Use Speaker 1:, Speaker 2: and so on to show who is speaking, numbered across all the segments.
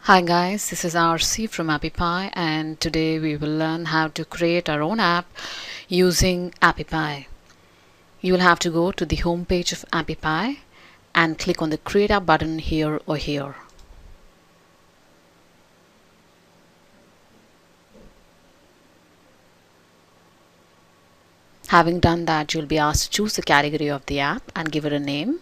Speaker 1: Hi guys, this is RC from AppyPie, and today we will learn how to create our own app using AppyPie. You will have to go to the home page of AppyPie and click on the Create App button here or here. Having done that, you'll be asked to choose the category of the app and give it a name.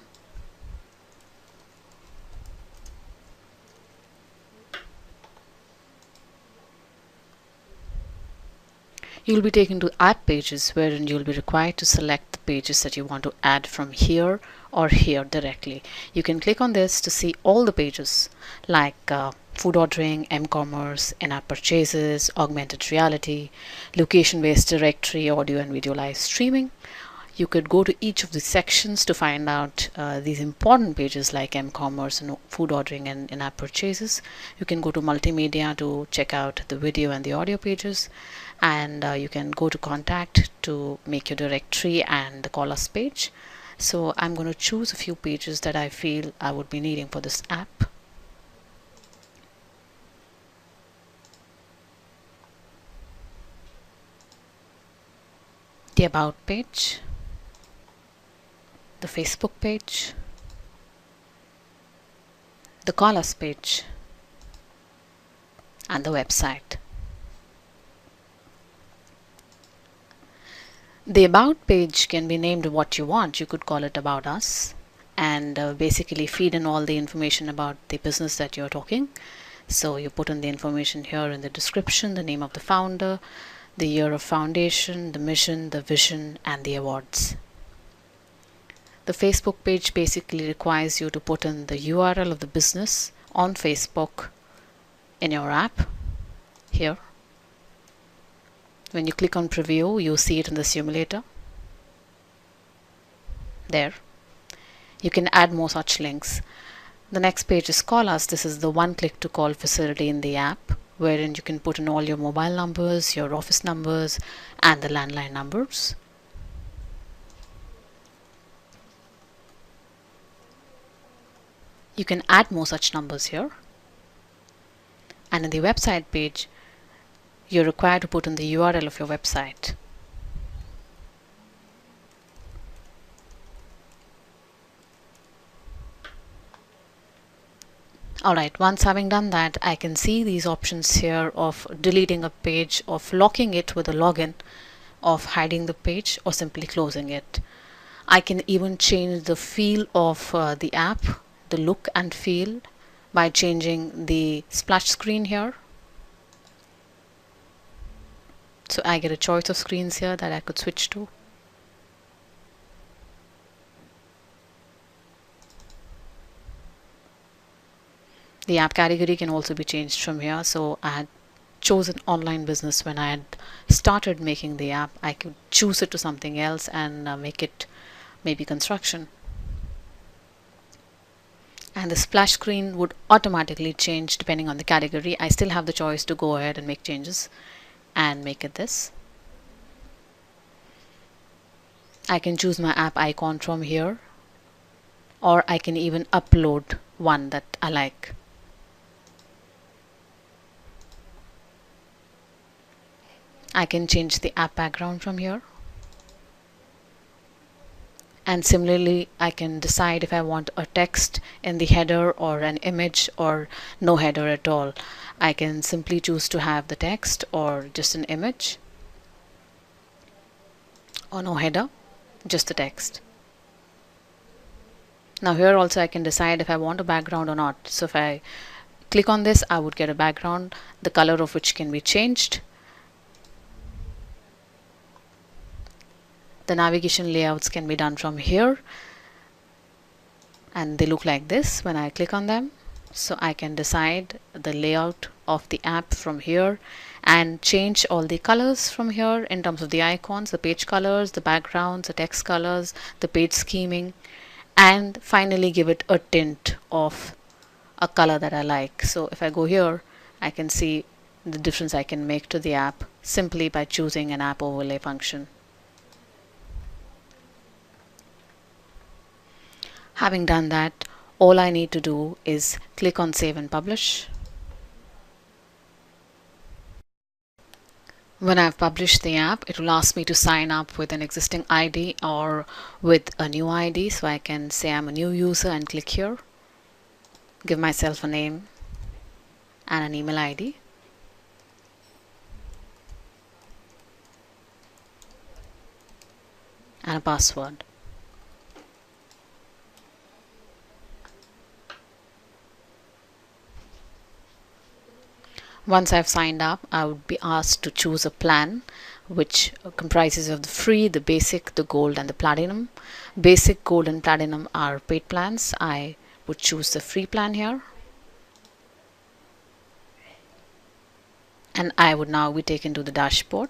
Speaker 1: You'll be taken to app pages wherein you'll be required to select the pages that you want to add from here or here directly. You can click on this to see all the pages like food ordering, m-commerce, in-app purchases, augmented reality, location-based directory, audio and video live streaming. You could go to each of the sections to find out these important pages like m-commerce and food ordering and in-app purchases. You can go to multimedia to check out the video and the audio pages, and you can go to contact to make your directory and the call us page. So I'm going to choose a few pages that I feel I would be needing for this app. The about page, the Facebook page, the call us page, and the website. The about page can be named what you want. You could call it about us and basically feed in all the information about the business that you're talking. So you put in the information here in the description, the name of the founder, the year of foundation, the mission, the vision, and the awards. The Facebook page basically requires you to put in the URL of the business on Facebook in your app here. When you click on preview, you see it in the simulator. There. You can add more such links. The next page is call us. This is the one click to call facility in the app, wherein you can put in all your mobile numbers, your office numbers, and the landline numbers. You can add more such numbers here. And in the website page, you're required to put in the URL of your website. Alright, once having done that, I can see these options here of deleting a page, of locking it with a login, of hiding the page, or simply closing it. I can even change the feel of the app, the look and feel, by changing the splash screen here. So I get a choice of screens here that I could switch to. The app category can also be changed from here. So I had chosen online business when I had started making the app. I could choose it to something else and make it maybe construction. And the splash screen would automatically change depending on the category. I still have the choice to go ahead and make changes and make it this. I can choose my app icon from here, or I can even upload one that I like. I can change the app background from here. And similarly, I can decide if I want a text in the header or an image or no header at all. I can simply choose to have the text or just an image, or no header, just the text. Now here also I can decide if I want a background or not. So if I click on this, I would get a background, the color of which can be changed. The navigation layouts can be done from here, and they look like this when I click on them. So I can decide the layout of the app from here and change all the colors from here in terms of the icons, the page colors, the backgrounds, the text colors, the page scheming, and finally give it a tint of a color that I like. So if I go here, I can see the difference I can make to the app simply by choosing an app overlay function. Having done that, all I need to do is click on save and publish. When I've published the app, it will ask me to sign up with an existing ID or with a new ID. So I can say I'm a new user and click here, give myself a name and an email ID. And a password. Once I've signed up, I would be asked to choose a plan which comprises of the free, the basic, the gold and the platinum. Basic, gold and platinum are paid plans. I would choose the free plan here. And I would now be taken to the dashboard.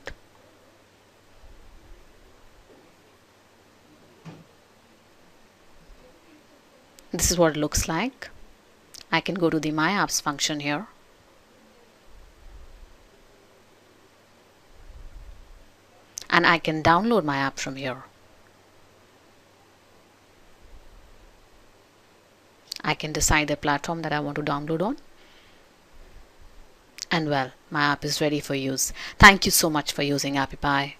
Speaker 1: This is what it looks like. I can go to the My Apps function here. And I can download my app from here. I can decide the platform that I want to download on. And well, my app is ready for use. Thank you so much for using Appify.